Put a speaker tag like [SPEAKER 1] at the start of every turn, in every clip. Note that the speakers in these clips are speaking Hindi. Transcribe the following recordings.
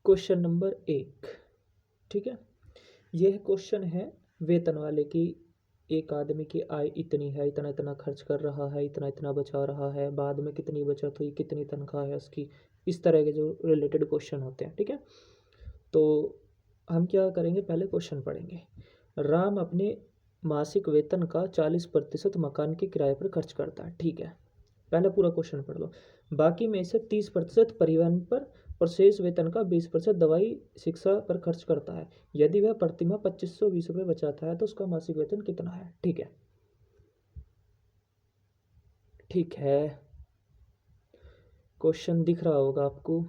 [SPEAKER 1] Question number 1। ठीक है, यह क्वेश्चन है वेतन वाले की। एक आदमी की आय इतनी है, इतना इतना खर्च कर रहा है, इतना इतना बचा रहा है, बाद में कितनी बचत हुई, कितनी तनख्वाह है उसकी, इस तरह के जो रिलेटेड क्वेश्चन होते हैं। ठीक है, तो हम क्या करेंगे, पहले क्वेश्चन पढ़ेंगे। राम अपने मासिक वेतन का 40% मकान के किराए पर खर्च करता है। ठीक है, पहले पूरा क्वेश्चन पढ़ लो। बाकी में से 30% परिवहन पर और शेष वेतन का 20% दवाई शिक्षा पर खर्च करता है। यदि वह प्रतिमाह 2520 रुपये बचाता है तो उसका मासिक वेतन कितना है। ठीक है, ठीक है, क्वेश्चन दिख रहा होगा आपको।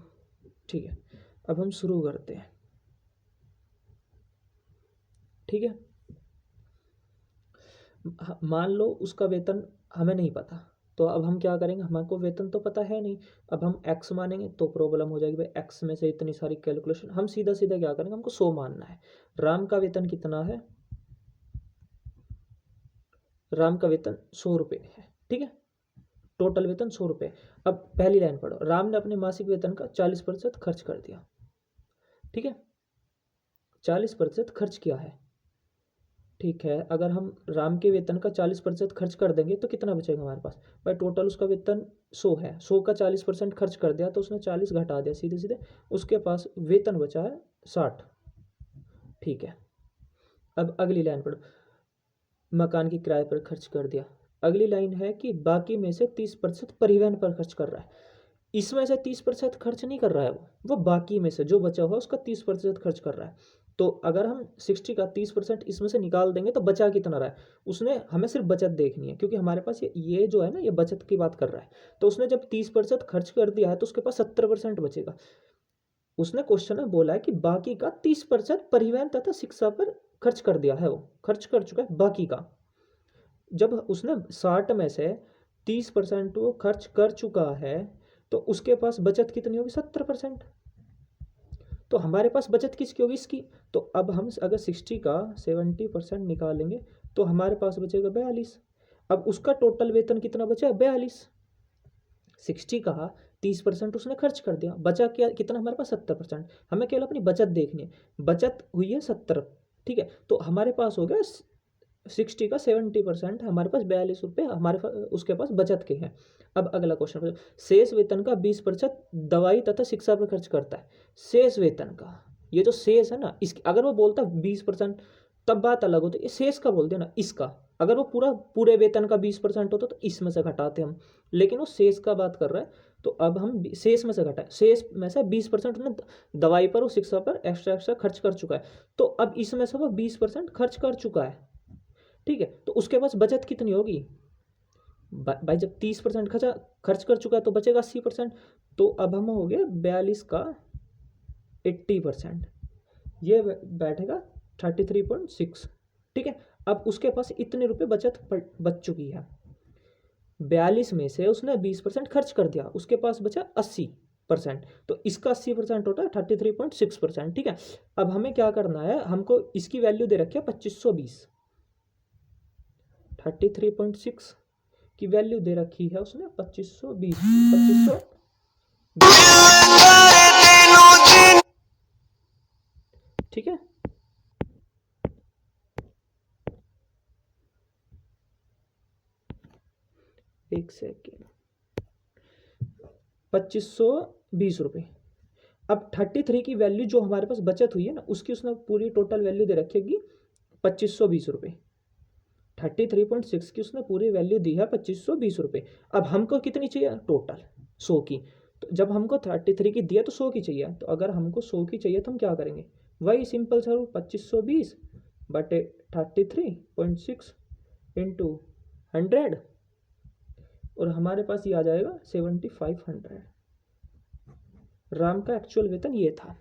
[SPEAKER 1] ठीक है, अब हम शुरू करते हैं। ठीक है, मान लो उसका वेतन हमें नहीं पता, तो अब हम क्या करेंगे, हमको वेतन तो पता है नहीं। अब हम एक्स मानेंगे तो प्रॉब्लम हो जाएगी, भाई एक्स में से इतनी सारी कैलकुलेशन। हम सीधा सीधा क्या करेंगे, हमको 100 मानना है। राम का वेतन कितना है, राम का वेतन 100 रुपये है। ठीक है, टोटल वेतन 100 रुपये। अब पहली लाइन पढ़ो, राम ने अपने मासिक वेतन का 40% खर्च कर दिया। ठीक है, 40% खर्च किया है। ठीक है, अगर हम राम के वेतन का 40% खर्च कर देंगे तो कितना बचेगा हमारे पास। भाई टोटल उसका वेतन 100 है, 100 का 40% खर्च कर दिया तो उसने 40 घटा दिया सीधे सीधे, उसके पास वेतन बचा है 60। ठीक है, अब अगली लाइन पढ़ो, मकान के किराए पर खर्च कर दिया। अगली लाइन है कि बाकी में से 30% परिवहन पर खर्च कर रहा है। इसमें से 30% खर्च नहीं कर रहा है, वो बाकी में से जो बचा हुआ उसका 30% खर्च कर रहा है। तो अगर हम 60 का 30% इसमें से निकाल देंगे तो बचा कितना रहा है। उसने हमें सिर्फ बचत देखनी है, क्योंकि हमारे पास ये जो है ना, ये बचत की बात कर रहा है। तो उसने जब 30% खर्च कर दिया है तो उसके पास 70% बचेगा। उसने क्वेश्चन में बोला है कि बाकी का 30% परिवहन तथा शिक्षा पर खर्च कर दिया है, वो खर्च कर चुका है बाकी का। जब उसने 60 में से 30% वो खर्च कर चुका है तो उसके पास बचत कितनी होगी, 70%। तो हमारे पास बचत किसकी होगी, इसकी। तो अब हम अगर 60 का 70% निकालेंगे तो हमारे पास बचेगा 42। अब उसका टोटल वेतन कितना बचा, 42। 60 का 30% उसने खर्च कर दिया, बचा क्या कितना हमारे पास, 70%। हमें केवल अपनी बचत देखनी है, बचत हुई है 70। ठीक है, तो हमारे पास हो गया 60 का 70%, हमारे पास 42 रुपये हमारे उसके पास बचत के हैं। अब अगला क्वेश्चन, शेष वेतन का 20% दवाई तथा शिक्षा पर खर्च करता है। शेष वेतन का, ये जो शेष है ना, इसकी अगर वो बोलता 20% तब बात अलग होती है। ये शेष का बोलते हैं ना, इसका अगर वो पूरे वेतन का 20% होता तो इसमें से घटाते हम, लेकिन वो शेष का बात कर रहा है। तो अब हम शेष में से घटाएं, शेष में से 20% उसने दवाई पर और शिक्षा पर एक्स्ट्रा एक्स्ट्रा खर्च कर चुका है। तो अब इसमें से वो 20% खर्च कर चुका है। ठीक है, तो उसके पास बचत कितनी होगी, भाई जब 30% खर्च कर चुका है तो बचेगा 80%। तो अब हम हो गया 42 का 80%, ये बैठेगा 33.6। ठीक है, अब उसके पास इतने रुपए बच चुकी है। 42 में से उसने 20% खर्च कर दिया, उसके पास बचा 80%। तो इसका 80% होता है 33.6%। ठीक है, अब हमें क्या करना है, हमको इसकी वैल्यू दे रखी है 2520। 33.6 की वैल्यू दे रखी है उसने 2520। ठीक है, एक सेकेंड, 2520 रुपये। अब 33 की वैल्यू जो हमारे पास बचत हुई है ना, उसकी उसने पूरी टोटल वैल्यू दे रखेगी 2520 रुपये। 33.6 की उसने पूरी वैल्यू दी है 2520 रुपये। अब हमको कितनी चाहिए टोटल, 100 की। तो जब हमको 33 की दिया तो 100 की चाहिए, तो अगर हमको 100 की चाहिए तो हम क्या करेंगे, वही सिंपल सा 2520 बटे 33.6 इंटू 100, और हमारे पास ये आ जाएगा 7500। राम का एक्चुअल वेतन ये था।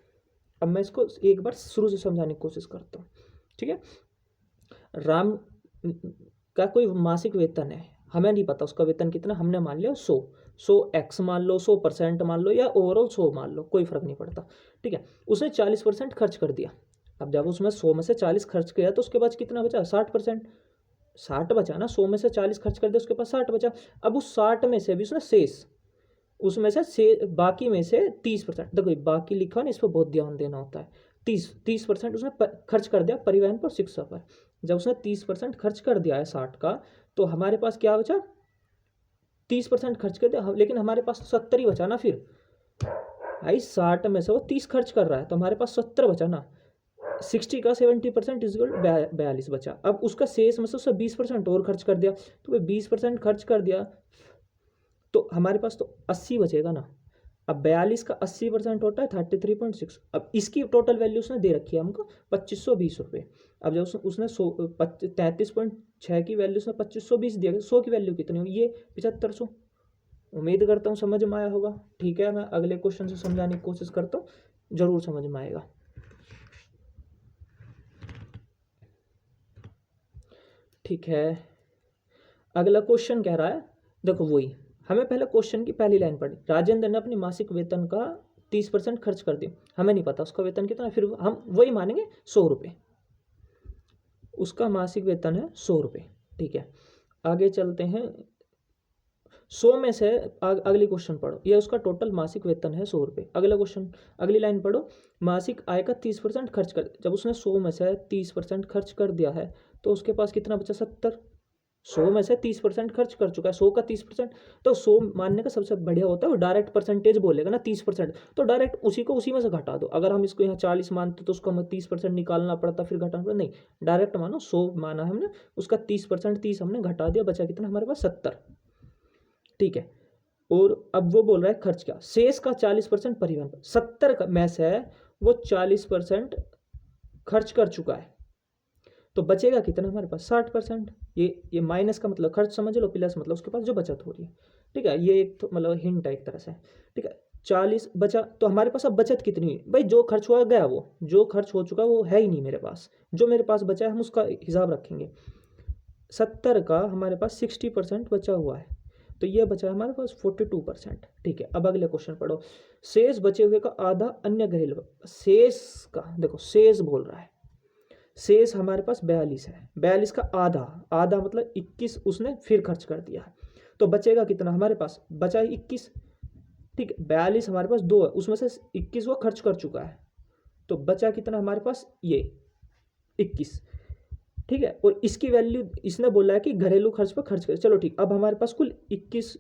[SPEAKER 1] अब मैं इसको एक बार शुरू से समझाने की कोशिश करता हूँ। ठीक है, राम का कोई मासिक वेतन है, हमें नहीं पता उसका वेतन कितना, हमने मान लिया 100 एक्स मान लो, 100% मान लो, या ओवरऑल 100 मान लो, कोई फर्क नहीं पड़ता। ठीक है, उसने 40% खर्च कर दिया। अब जब उसमें 100 में से 40 खर्च किया तो उसके पास कितना बचा, 60%। 60 बचा ना, 100 में से 40 खर्च कर दिया, उसके पास 60 बचा। अब उस 60 में से भी उसने शेष उसमें से बाकी में से 30%, देखो बाकी लिखा ना, इस पर बहुत ध्यान देना होता है। 30% उसने खर्च कर दिया परिवहन पर, शिक्षा पर। जब उसने 30% खर्च कर दिया है 60 का, तो हमारे पास क्या बचा, 30% खर्च कर दिया, लेकिन हमारे पास 70 ही बचा ना। फिर भाई 60 में से वो 30 खर्च कर रहा है, तो हमारे पास 70 बचा ना। 60 का 70% इजल 42 बचा। अब उसका शेष में से उसने 20% और खर्च कर दिया, तो भाई 20% खर्च कर दिया तो हमारे पास तो 80 बचेगा ना। अब 42 का 80% होता है 33.6। अब इसकी टोटल वैल्यू उसने दे रखी है हमको 2520 रुपये। अब जब उसने 33.6 की वैल्यू उसने 2520 दिया, 100 की वैल्यू कितनी हुई, ये 7500। उम्मीद करता हूँ समझ में आया होगा। ठीक है, मैं अगले क्वेश्चन से समझाने की कोशिश करता हूँ, जरूर समझ में आएगा। ठीक है, अगला क्वेश्चन कह रहा है, देखो वही हमें पहले क्वेश्चन की पहली लाइन पढ़ी। राजेंद्र ने अपनी मासिक वेतन का 30% खर्च कर दिया, हमें नहीं पता उसका वेतन कितना, फिर हम वही मानेंगे 100 रुपये। उसका मासिक वेतन है 100 रुपये। ठीक है, आगे चलते हैं। 100 में से अगली क्वेश्चन पढ़ो, ये उसका टोटल मासिक वेतन है 100 रुपये। अगला क्वेश्चन, अगली लाइन पढ़ो, मासिक आय का 30% खर्च कर। जब उसने 100 में से 30% खर्च कर दिया है, तो उसके पास कितना बचा, 70। 100 में से 30% खर्च कर चुका है, 100 का 30%। तो 100 मानने का सबसे बढ़िया होता है वो डायरेक्ट परसेंटेज बोलेगा ना, 30%, तो डायरेक्ट उसी को उसी में से घटा दो। अगर हम इसको यहाँ 40 मानते तो उसको हमें 30% निकालना पड़ता, फिर घटाना पड़ता, नहीं डायरेक्ट मानो। 100 माना है हमने, उसका 30%, 30 हमने घटा दिया, बचा कितना हमारे पास, 70। ठीक है, और अब वो बोल रहा है खर्च क्या, शेष का 40% परिवहन पर। 70 का में से वो 40% खर्च कर चुका है, तो बचेगा कितना हमारे पास, 60%। ये माइनस का मतलब खर्च समझ लो, प्लस मतलब उसके पास जो बचत हो रही है। ठीक है, ये एक तो मतलब हिंट है एक तरह से। ठीक है, 40 बचा, तो हमारे पास अब बचत कितनी हुई भाई, जो खर्च हुआ गया, वो जो खर्च हो चुका वो है ही नहीं मेरे पास। जो मेरे पास बचा है हम उसका हिसाब रखेंगे। 70 का हमारे पास 60% बचा हुआ है, तो ये बचा है हमारे पास 42%। ठीक है, अब अगले क्वेश्चन पढ़ो। शेष बचे हुए का आधा अन्य घरेलू, शेष का देखो, शेष बोल रहा है, शेष हमारे पास 42 है, 42 का आधा, आधा मतलब 21 उसने फिर खर्च कर दिया है, तो बचेगा कितना हमारे पास, बचा 21। ठीक है, 42 हमारे पास दो है, उसमें से 21 वो खर्च कर चुका है, तो बचा कितना हमारे पास, ये 21। ठीक है, और इसकी वैल्यू इसने बोला है कि घरेलू खर्च पर खर्च कर। चलो ठीक, अब हमारे पास कुल 21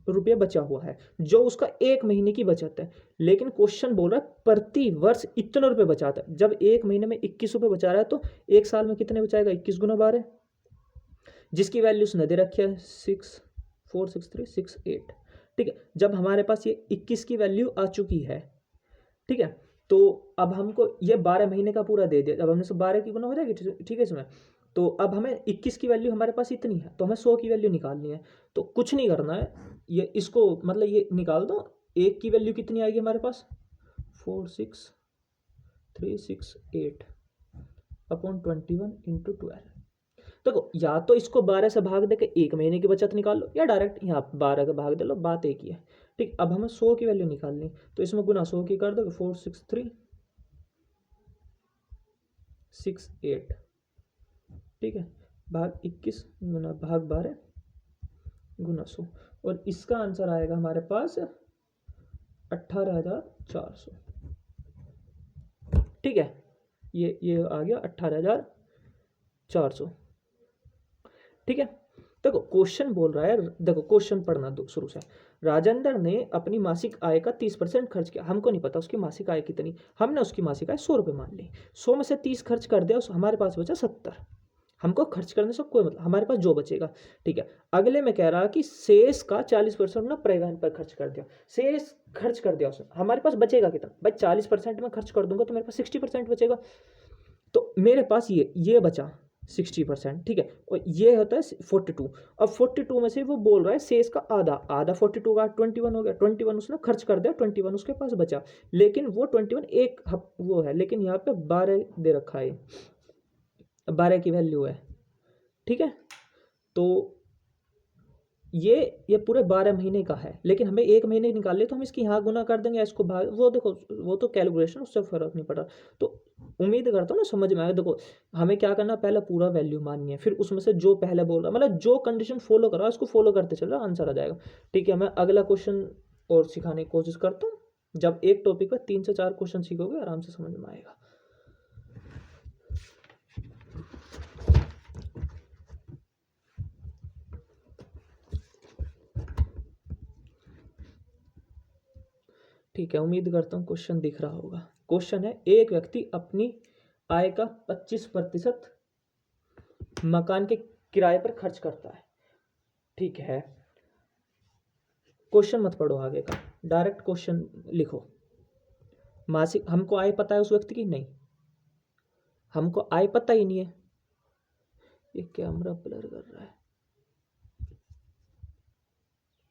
[SPEAKER 1] रुपये बचा हुआ है, जो उसका एक महीने की बचत है। लेकिन क्वेश्चन बोल रहा है प्रति वर्ष इतने रुपए बचाता है। जब एक महीने में 21 रुपये बचा रहा है, तो एक साल में कितने बचाएगा, 21 गुना 12, जिसकी वैल्यू उसने दे रखी है 64636 ठीक है, जब हमारे पास ये 21 की वैल्यू आ चुकी है, ठीक है, तो अब हमको ये 12 महीने का पूरा दे दिया, जब हमने सब 12 की गुना हो जाएगी। ठीक है इसमें, तो अब हमें 21 की वैल्यू हमारे पास इतनी है, तो हमें 100 की वैल्यू निकालनी है। तो कुछ नहीं करना है, ये इसको मतलब ये निकाल दो, एक की वैल्यू कितनी आएगी हमारे पास, 46368 अपॉन 21 इंटू 12। देखो या तो इसको 12 से भाग दे के एक महीने की बचत निकाल लो, या डायरेक्ट यहाँ 12 का भाग दे लो, बात एक ही है। ठीक, अब हमें 100 की वैल्यू निकालनी, तो इसमें गुना 100 की कर दो, 46368। ठीक है, भाग 21 गुना भाग 12 गुना 100, और इसका आंसर आएगा हमारे पास 18,400। ठीक है, ये आ गया 18,400। ठीक है, देखो क्वेश्चन बोल रहा है, देखो क्वेश्चन पढ़ना दो शुरू से। राजेंद्र ने अपनी मासिक आय का 30% खर्च किया, हमको नहीं पता उसकी मासिक आय कितनी, हमने उसकी मासिक आय 100 रुपये मान ली, 100 में से 30 खर्च कर दिया, हमारे पास बचा 70। हमको खर्च करने से कोई मतलब, हमारे पास जो बचेगा। ठीक है, अगले में कह रहा कि शेष का 40% ना परिवहन पर खर्च कर दिया, शेष खर्च कर दिया उसने, हमारे पास बचेगा कितना भाई, 40% में खर्च कर दूंगा तो मेरे पास 60% बचेगा। तो मेरे पास ये बचा 60%। ठीक है, और ये होता है 42। अब 42 में से वो बोल रहा है शेष का आधा, आधा 42 का 21 हो गया, 21 उसने खर्च कर दिया, 21 उसके पास बचा, लेकिन वो 21 एक वो है, लेकिन यहाँ पे 12 दे रखा है, 12 की वैल्यू है। ठीक है, तो ये पूरे 12 महीने का है, लेकिन हमें 1 महीने निकाल ले तो हम इसकी यहाँ गुना कर देंगे, इसको भाग, वो देखो वो तो कैलकुलेशन, उससे फर्क नहीं पड़ रहा। तो उम्मीद करता हूँ ना समझ में आया। देखो हमें क्या करना, पहले पूरा वैल्यू माननी है, फिर उसमें से जो पहले बोल रहा मतलब जो कंडीशन फॉलो कर रहा है उसको फॉलो करते चल रहा, आंसर आ जाएगा। ठीक है, मैं अगला क्वेश्चन और सिखाने की कोशिश करता हूँ। जब एक टॉपिक पर 3 से 4 क्वेश्चन सीखोगे आराम से समझ में आएगा। ठीक है, उम्मीद करता हूँ क्वेश्चन दिख रहा होगा। क्वेश्चन है, एक व्यक्ति अपनी आय का 25% मकान के किराए पर खर्च करता है। ठीक है, क्वेश्चन मत पढ़ो आगे का, डायरेक्ट क्वेश्चन लिखो। मासिक, हमको आय पता है उस व्यक्ति की? नहीं, हमको आय पता ही नहीं है। ये कैमरा ब्लर कर रहा है।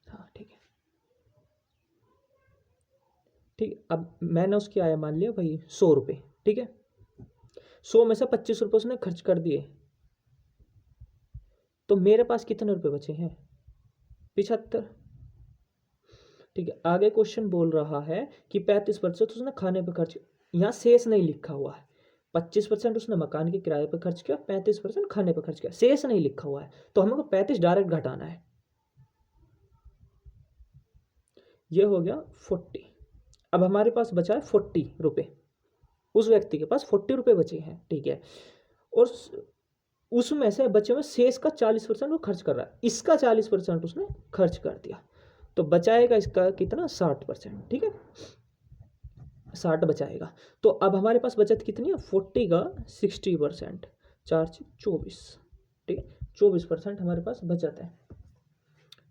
[SPEAKER 1] हाँ ठीक है, ठीक। अब मैंने उसकी आय मान लिया भाई 100 रुपये। ठीक है, 100 में से 25 रुपये उसने खर्च कर दिए, तो मेरे पास कितने रुपए बचे हैं? 75। ठीक है, आगे क्वेश्चन बोल रहा है कि 35% उसने खाने पर खर्च, यहाँ शेष नहीं लिखा हुआ है। 25% उसने मकान के किराए पर खर्च किया, 35% खाने पर खर्च किया, शेष नहीं लिखा हुआ है, तो हमको 35 डायरेक्ट घटाना है। ये हो गया 40। अब हमारे पास बचा है 40 रुपये, उस व्यक्ति के पास 40 रुपये बचे हैं। ठीक है, और उसमें से बचे हुए शेष का 40% वो खर्च कर रहा है, इसका 40% उसने खर्च कर दिया, तो बचाएगा इसका कितना? 60%। ठीक है, 60 बचाएगा। तो अब हमारे पास बचत कितनी है? 40 का 60%, 4 से 24। ठीक है, 24% हमारे पास बचत है।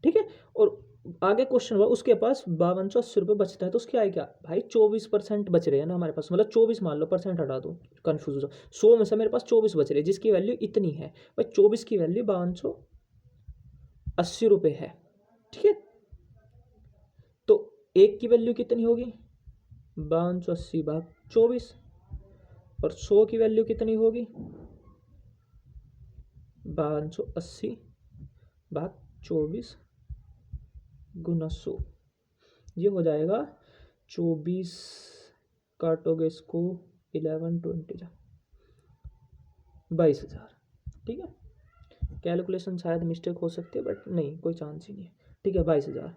[SPEAKER 1] ठीक है, और आगे क्वेश्चन हुआ, उसके पास 5280 रुपये बचता है, तो उसकी आय क्या? भाई 24% बच रहे हैं ना हमारे पास, मतलब 24 मान लो, परसेंट हटा दो, कन्फ्यूज हो। 100 में से मेरे पास 24 बच रहे हैं, जिसकी वैल्यू इतनी है भाई, 24 की वैल्यू 5280 रुपये है। ठीक है, तो एक की वैल्यू कितनी होगी? 5280 भाग 24, और 100 की वैल्यू कितनी होगी? 5280 भाग 24 गुना 100, ये हो जाएगा 24, काटोगे इसको 11 20 22,000। ठीक है, कैलकुलेशन शायद मिस्टेक हो सकती है, बट नहीं, कोई चांस ही नहीं है। ठीक है, 22,000।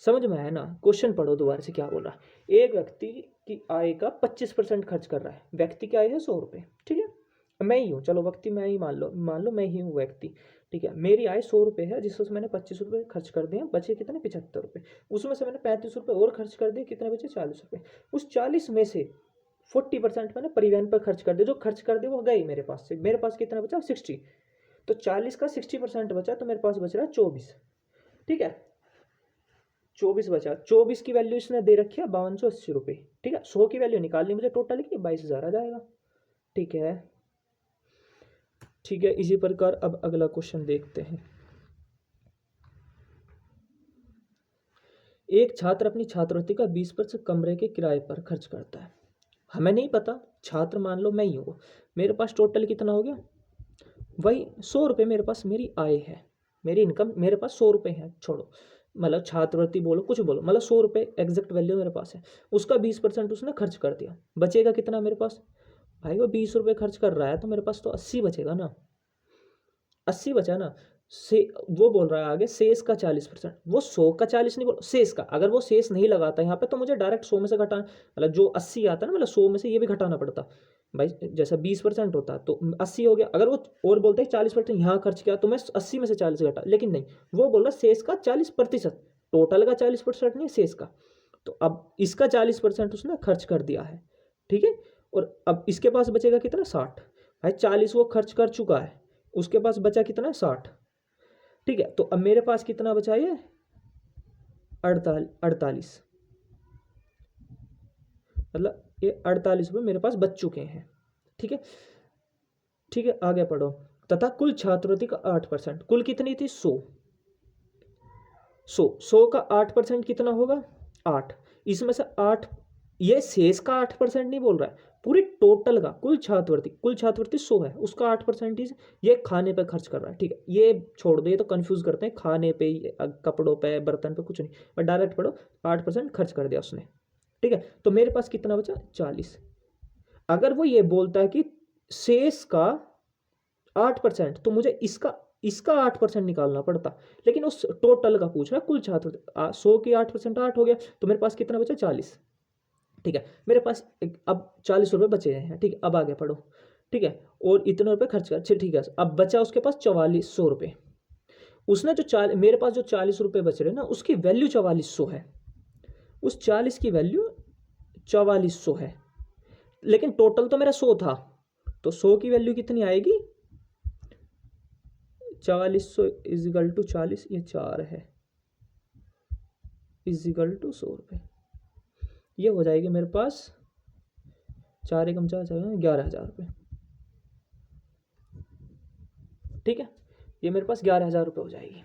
[SPEAKER 1] समझ में आया ना? क्वेश्चन पढ़ो दोबारा से, क्या बोल रहा है। एक व्यक्ति की आय का 25% खर्च कर रहा है, व्यक्ति की आय है 100 रुपये। ठीक है, मैं ही हूँ, चलो व्यक्ति मैं ही मान लो मैं ही हूँ व्यक्ति। ठीक है, मेरी आय 100 रुपये है, जिससे मैंने 25 रुपये खर्च कर दिए, बचे कितने? 75 रुपये। उसमें से मैंने 35 रुपये और खर्च कर दिए, कितने बचे? 40 रुपये। उस 40 में से 40% मैंने परिवहन पर खर्च कर दिया, जो खर्च कर दिए वो गई मेरे पास से, मेरे पास कितना बचा? 60। तो 40 का 60% बचा, तो मेरे पास बच रहा है 24। ठीक है, 24 बचा, 24 की वैल्यू इसने दे रखी है 5280 रुपये। ठीक है, 100 की वैल्यू निकालनी मुझे टोटल की, 22,000 आ जाएगा। ठीक है, ठीक है, इसी प्रकार अब अगला क्वेश्चन देखते हैं। एक छात्र अपनी छात्रवृत्ति का 20% कमरे के किराए पर खर्च करता है। हमें नहीं पता, छात्र मान लो मैं ही हूँ, मेरे पास टोटल कितना हो गया? वही 100 रुपये मेरे पास मेरी आय है, मेरी इनकम मेरे पास 100 रुपये है, छोड़ो मतलब छात्रवृत्ति बोलो कुछ बोलो, मतलब 100 रुपये एग्जैक्ट वैल्यू मेरे पास है, उसका 20% उसने खर्च कर दिया, बचेगा कितना मेरे पास? भाई वो 20 रुपये खर्च कर रहा है, तो मेरे पास तो 80 बचेगा ना, 80 बचा ना। से वो बोल रहा है आगे शेष का 40%, वो 100 का 40 नहीं बोल, शेष का, अगर वो शेष नहीं लगाता यहाँ पे तो मुझे डायरेक्ट 100 में से घटाना, मतलब जो 80 आता है ना, मतलब 100 में से ये भी घटाना पड़ता भाई, जैसा 20% होता तो 80 हो गया। अगर वो और बोलते हैं 40% यहाँ खर्च किया, तो मैं 80 में से 40 घटा, लेकिन नहीं, वो बोल रहा शेष का 40%, टोटल का 40% नहीं, शेष का। तो अब इसका 40% उसने खर्च कर दिया है। ठीक है, और अब इसके पास बचेगा कितना? 60। भाई 40 वो खर्च कर चुका है, उसके पास बचा कितना? 60। ठीक है, तो अब मेरे पास कितना बचा? ये 48, मतलब ये 48 रुपये मेरे पास बच चुके हैं। ठीक है, ठीक है, आगे पढ़ो। तथा कुल छात्रवृत्ति का 8%, कुल कितनी थी? 100 का 8% कितना होगा? 8। इसमें से 8, ये शेष का 8% नहीं बोल रहा है, पूरी टोटल का कुल छात्रवृत्ति 100 है, उसका 8% ये खाने पे खर्च कर रहा है। ठीक है, ये छोड़ दो, ये तो कंफ्यूज करते हैं, खाने पे, कपड़ों पे, बर्तन पे कुछ नहीं, पर डायरेक्ट पढ़ो 8% खर्च कर दिया उसने। ठीक है, तो मेरे पास कितना बचा 40। अगर वो ये बोलता है कि शेष का 8%, तो मुझे इसका 8% निकालना पड़ता, लेकिन उस टोटल का पूछ रहा है, कुल छात्र 100 की 8% 8 हो गया, तो मेरे पास कितना बचा 40। ठीक है, मेरे पास अब 40 रुपये बचे हैं। ठीक है, अब आगे पढ़ो। ठीक है, और इतने रुपये खर्च कर, ठीक है, अब बचा उसके पास 4400 रुपये। उसने जो मेरे पास जो 40 रुपये बच रहे ना, उसकी वैल्यू 4400 है, उस 40 की वैल्यू 4400 है, लेकिन टोटल तो मेरा 100 था, तो 100 की वैल्यू कितनी आएगी 4400 इजिकल टू 40, ये 4 है, इजिकल टू 100 रुपये। ये हो जाएगी मेरे पास 4 एकम 4 11,000 रुपये। ठीक है, ये मेरे पास 11,000 रुपये हो जाएगी।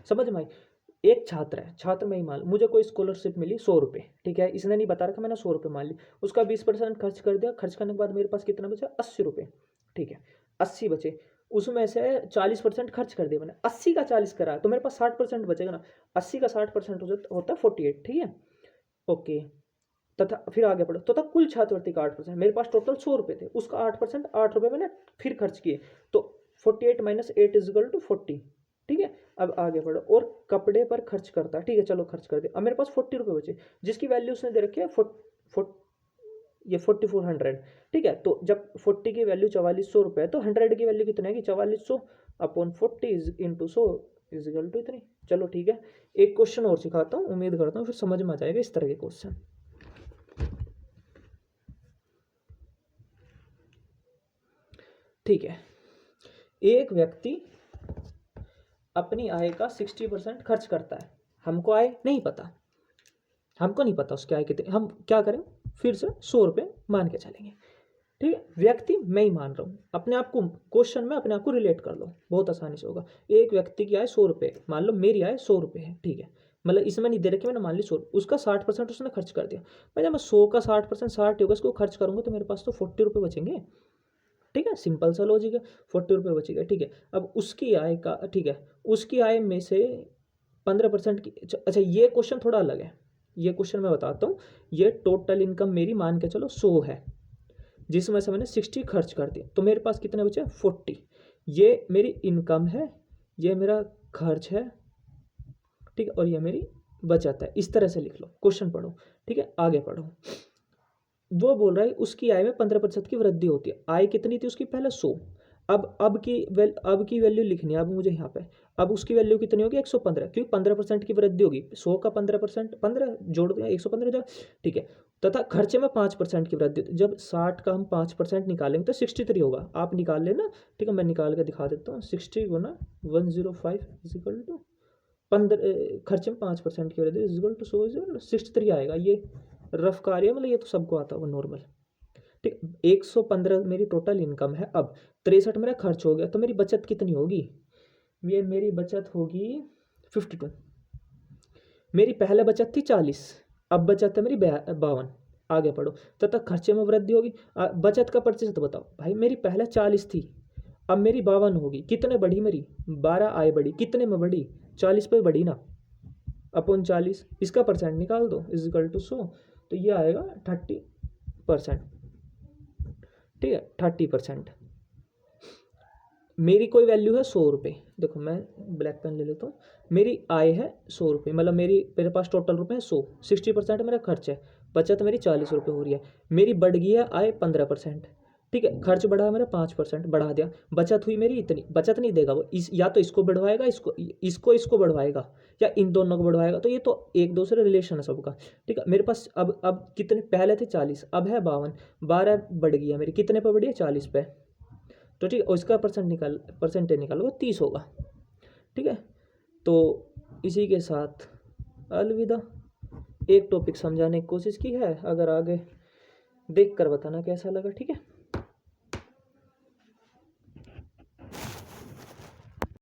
[SPEAKER 1] समझ में आई? एक छात्र है, छात्र में ही मान, मुझे कोई स्कॉलरशिप मिली 100 रुपये। ठीक है, इसने नहीं बता रखा, मैंने 100 रुपये मान ली, उसका 20% खर्च कर दिया। खर्च करने के बाद मेरे पास कितना बचा 80 रुपये। ठीक है, 80 बचे, उसमें से 40% खर्च कर दिया मैंने, 80 का 40 करा, तो मेरे पास 60% बचेगा ना। 80 का 60% होता है 48। ठीक है, ओके, तथा फिर आगे बढ़ो, तथा कुल छात्रवृत्ति का 8%, मेरे पास टोटल 100 रुपये थे, उसका 8% 8 रुपये मैंने फिर खर्च किए, तो 48 माइनस 8 इजिकल टू 40। ठीक है, अब आगे बढ़ो, और कपड़े पर खर्च करता है। ठीक है, चलो खर्च कर दे। अब मेरे पास 40 रुपये बचे, जिसकी वैल्यू उसने दे रखी है ये 4400। ठीक है, तो जब 40 की वैल्यू 4400 रुपये है, तो 100 की वैल्यू कितनी है कि 4400 अपॉन 40 इंटू 100 इजिकल टू इतनी। चलो ठीक है, एक क्वेश्चन और सिखाता हूँ, उम्मीद करता हूँ फिर समझ में आ जाएगा इस तरह के क्वेश्चन। ठीक है, एक व्यक्ति अपनी आय का 60% खर्च करता है, हमको आय नहीं पता, हमको नहीं पता उसकी आय कितनी, हम क्या करें, फिर से 100 रुपये मान के चलेंगे। ठीक है, व्यक्ति मैं ही मान रहा हूँ, अपने आप को क्वेश्चन में अपने आप को रिलेट कर लो, बहुत आसानी से होगा। एक व्यक्ति की आय 100 रुपये, मान लो मेरी आय 100 रुपये है। ठीक है, मतलब इसमें नहीं दे रखे, मैंने मान ली 100, उसका 60% उसने खर्च कर दिया। भाई जब मैं 100 का 60% 60 होगा, इसको खर्च करूँगा तो मेरे पास तो 40 रुपये बचेंगे। ठीक है, सिंपल सा लॉजिक है, 40 रुपये बचेगा। ठीक है, अब उसकी आय का, ठीक है, उसकी आय में से 15% की, अच्छा ये क्वेश्चन थोड़ा अलग है, ये क्वेश्चन मैं बताता हूँ। ये टोटल इनकम मेरी मान के चलो 100 है, जिसमें से मैंने 60 खर्च कर दिया, तो मेरे पास कितने बचे 40। ये मेरी इनकम है, ये मेरा खर्च है। ठीक है, और ये मेरी बचत है। इस तरह से लिख लो, क्वेश्चन पढ़ो। ठीक है, आगे पढ़ो। वो बोल रहा है उसकी आय में 15% की वृद्धि होती है। आय कितनी थी उसकी पहले 100, अब की वैल्यू लिखनी है अब मुझे यहाँ पे। अब उसकी वैल्यू कितनी होगी 115, क्योंकि 15% की वृद्धि होगी, 100 का 15%, 15 जोड़ दिया 115 हो जाएगा। ठीक है, तथा खर्चे में 5% की वृद्धि, जब 60 का हम 5% निकालेंगे तो 63 होगा, आप निकाल लेना। ठीक है, मैं निकाल के दिखा देता हूँ। 60 गुना 105 इजिकल टू 15, खर्चे में 5% की वृद्धि इजिकल टू 100 63 आएगा। ये रफ कार्य, मतलब ये तो सबको आता होगा नॉर्मल। ठीक, 115 मेरी टोटल इनकम है। अब 63 मेरा खर्च हो गया, तो मेरी बचत कितनी होगी, ये मेरी बचत होगी 52। मेरी पहले बचत थी 40, अब बचत है मेरी 52। आगे पढ़ो, तथा खर्चे में वृद्धि होगी। बचत का प्रतिशत बताओ भाई, मेरी पहले 40 थी, अब मेरी 52 होगी, कितने बढ़ी मेरी 12 आय बढ़ी, कितने में बढ़ी 40 पे बढ़ी ना, अपॉन 40, इसका परसेंट निकाल दो इजिकल टू 100, तो ये आएगा 30%। ठीक है, 30%। मेरी कोई वैल्यू है 100 रुपये, देखो मैं ब्लैक पेन ले लेता हूँ। मेरी आय है 100 रुपये, मतलब मेरे पास टोटल रुपये है 100, 60% मेरा खर्च है, बचत मेरी 40 रुपये हो रही है। मेरी बढ़ गई है आय 15%। ठीक है, खर्च बढ़ा मेरा 5% बढ़ा दिया, बचत हुई मेरी इतनी। बचत नहीं देगा वो, या तो इसको बढ़वाएगा, इसको बढ़वाएगा, या इन दोनों को बढ़वाएगा, तो ये तो एक दूसरे रिलेशन है सबका। ठीक है, मेरे पास अब कितने पहले थे 40, अब है 52, 12 बढ़ गई है मेरी, कितने पे बढ़ी है 40 पे, तो ठीक है, उसका परसेंटेज निकालोगे 30 होगा। ठीक है, तो इसी के साथ अलविदा। एक टॉपिक समझाने की कोशिश की है, अगर आगे देख कर बताना कैसा लगा। ठीक है।